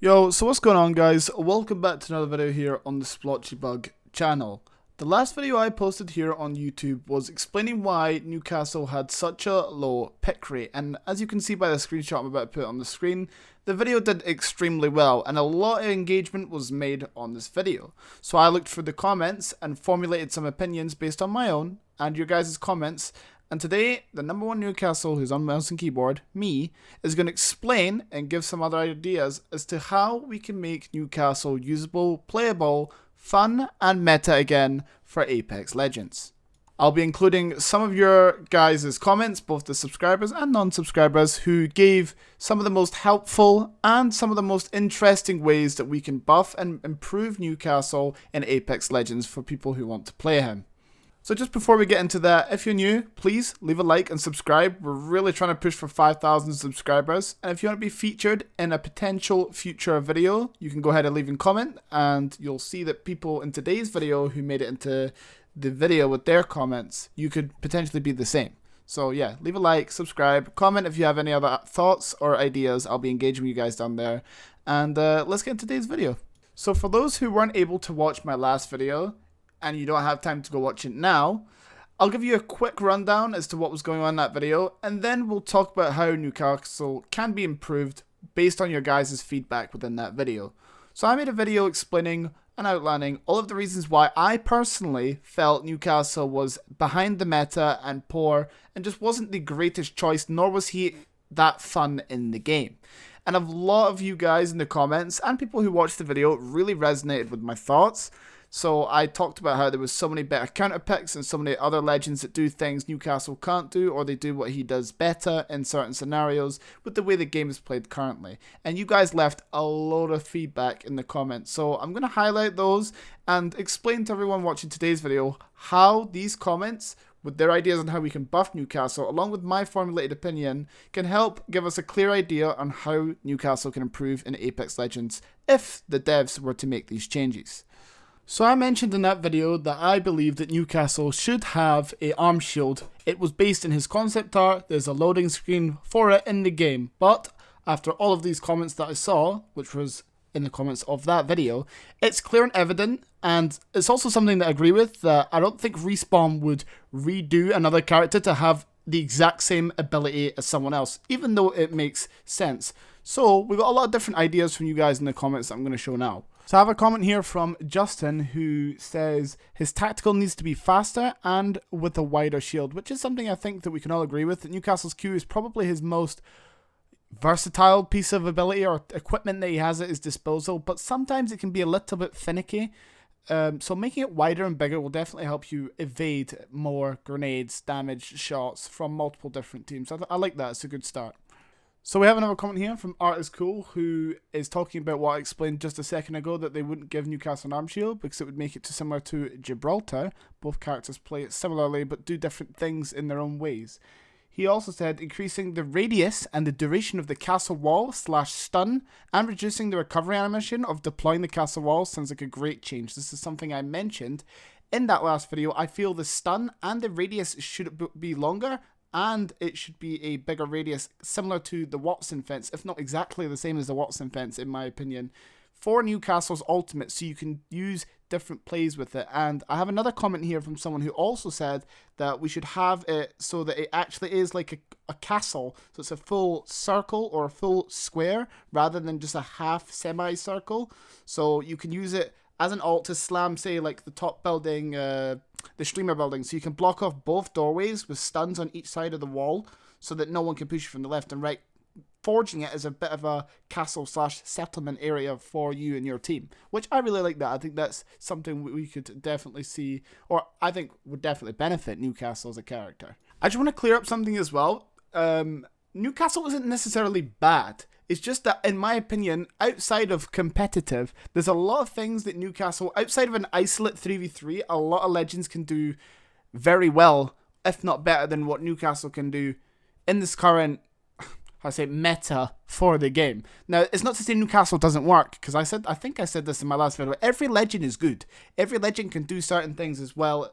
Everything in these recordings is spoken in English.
Yo, so what's going on, guys? Welcome back to another video here on the Splotchybug channel. The last video I posted here on YouTube was explaining why Newcastle had such a low pick rate, and as you can see by the screenshot I'm about to put on the screen, the video did extremely well and a lot of engagement was made on this video. So I looked through the comments and formulated some opinions based on my own and your guys' comments. And today, the number one Newcastle who's on mouse and keyboard, me, is going to explain and give some other ideas as to how we can make Newcastle usable, playable, fun, and meta again for Apex Legends. I'll be including some of your guys' comments, both the subscribers and non-subscribers, who gave some of the most helpful and some of the most interesting ways that we can buff and improve Newcastle in Apex Legends for people who want to play him. So just before we get into that, if you're new, please leave a like and subscribe. We're really trying to push for 5,000 subscribers. And if you want to be featured in a potential future video, you can go ahead and leave a comment. And you'll see that people in today's video who made it into the video with their comments, you could potentially be the same. So yeah, leave a like, subscribe, comment if you have any other thoughts or ideas. I'll be engaging with you guys down there. And let's get into today's video. So for those who weren't able to watch my last video, and you don't have time to go watch it now, I'll give you a quick rundown as to what was going on in that video, and then we'll talk about how Newcastle can be improved based on your guys' feedback within that video. So I made a video explaining and outlining all of the reasons why I personally felt Newcastle was behind the meta and poor, and just wasn't the greatest choice, nor was he that fun in the game. And a lot of you guys in the comments, and people who watched the video, really resonated with my thoughts. So I talked about how there was so many better counter picks and so many other legends that do things Newcastle can't do, or they do what he does better in certain scenarios with the way the game is played currently. And you guys left a lot of feedback in the comments, so I'm going to highlight those and explain to everyone watching today's video how these comments, with their ideas on how we can buff Newcastle, along with my formulated opinion, can help give us a clear idea on how Newcastle can improve in Apex Legends if the devs were to make these changes. So I mentioned in that video that I believe that Newcastle should have a arm shield. It was based in his concept art, there's a loading screen for it in the game, but after all of these comments that I saw, which was in the comments of that video, it's clear and evident, and it's also something that I agree with, that I don't think Respawn would redo another character to have the exact same ability as someone else, even though it makes sense. So we got a lot of different ideas from you guys in the comments that I'm going to show now. So I have a comment here from Justin who says his tactical needs to be faster and with a wider shield, which is something I think that we can all agree with. That Newcastle's Q is probably his most versatile piece of ability or equipment that he has at his disposal, but sometimes it can be a little bit finicky. So making it wider and bigger will definitely help you evade more grenades, damage, shots from multiple different teams. I like that. It's a good start. So we have another comment here from Art is Cool, who is talking about what I explained just a second ago, that they wouldn't give Newcastle an arm shield because it would make it too similar to Gibraltar. Both characters play it similarly but do different things in their own ways. He also said increasing the radius and the duration of the castle wall / stun and reducing the recovery animation of deploying the castle wall sounds like a great change. This is something I mentioned in that last video. I feel the stun and the radius should be longer, and it should be a bigger radius, similar to the Watson fence, if not exactly the same as the Watson fence, in my opinion, for Newcastle's ultimate, so you can use different plays with it. And I have another comment here from someone who also said that we should have it so that it actually is like a castle, so it's a full circle or a full square, rather than just a half semicircle, so you can use it as an ult to slam, say, like the top building, the streamer building, so you can block off both doorways with stuns on each side of the wall so that no one can push you from the left and right, forging it as a bit of a castle / settlement area for you and your team, which I really like that. I think that's something we could definitely see, or I think would definitely benefit Newcastle as a character. I just want to clear up something as well. Newcastle isn't necessarily bad. It's just that, in my opinion, outside of competitive, there's a lot of things that Newcastle, outside of an isolate 3v3, a lot of legends can do very well, if not better than what Newcastle can do in this current, meta for the game. Now, it's not to say Newcastle doesn't work, because I think I said this in my last video. Every legend is good. Every legend can do certain things as well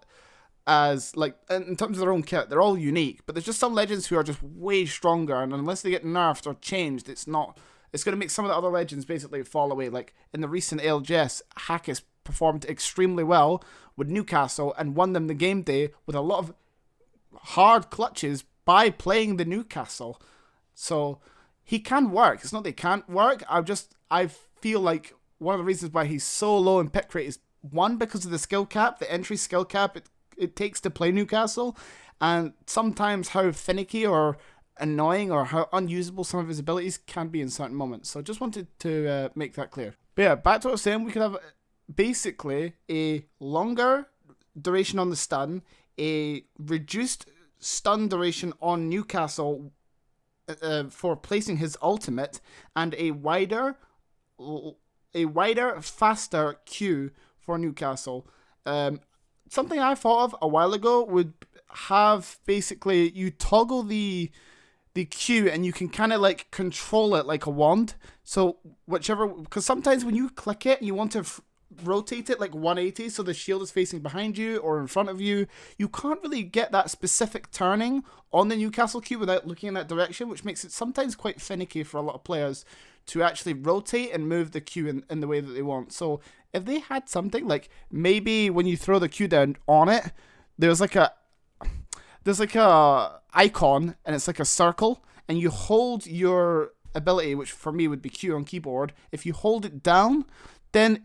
as, like, in terms of their own kit, they're all unique, but there's just some legends who are just way stronger, and unless they get nerfed or changed, it's not it's going to make some of the other legends basically fall away. Like in the recent LGS, Hackett performed extremely well with Newcastle and won them the game day with a lot of hard clutches by playing the Newcastle. So he can work. It's not that he can't work. I feel like one of the reasons why he's so low in pick rate is, one, because of the skill cap, the entry skill cap it takes to play Newcastle, and sometimes how finicky or annoying or how unusable some of his abilities can be in certain moments. So just wanted to make that clear. But yeah, back to what I was saying, we could have basically a longer duration on the stun, a reduced stun duration on Newcastle for placing his ultimate, and a wider, faster Q for Newcastle. Something I thought of a while ago would have basically you toggle the Q and you can kind of like control it like a wand. So whichever, because sometimes when you click it, you want to rotate it like 180 so the shield is facing behind you or in front of you. You can't really get that specific turning on the Newcastle Q without looking in that direction, which makes it sometimes quite finicky for a lot of players to actually rotate and move the Q in the way that they want. So if they had something like, maybe when you throw the Q down on it, there's like a icon and it's like a circle, and you hold your ability, which for me would be Q on keyboard. If you hold it down, then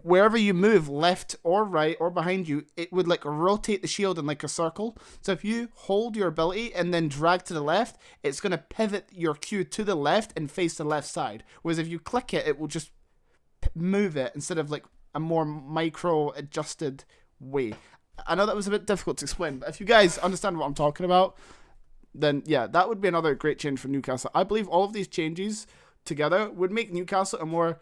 wherever you move, left or right or behind you, it would like rotate the shield in like a circle. So if you hold your ability and then drag to the left, it's going to pivot your Q to the left and face the left side. Whereas if you click it, it will just move it instead of like a more micro adjusted way. I know that was a bit difficult to explain, but if you guys understand what I'm talking about, then yeah, that would be another great change for Newcastle. I believe all of these changes together would make Newcastle a more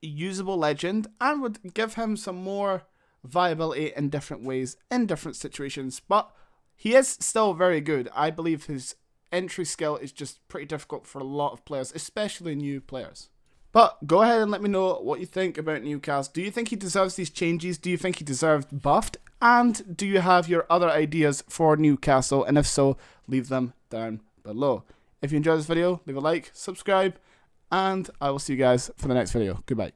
usable legend and would give him some more viability in different ways, in different situations. But he is still very good. I believe his entry skill is just pretty difficult for a lot of players, especially new players. But go ahead and let me know what you think about Newcastle. Do you think he deserves these changes? Do you think he deserved buffed? And do you have your other ideas for Newcastle? And if so, leave them down below. If you enjoyed this video, leave a like, subscribe, and I will see you guys for the next video. Goodbye.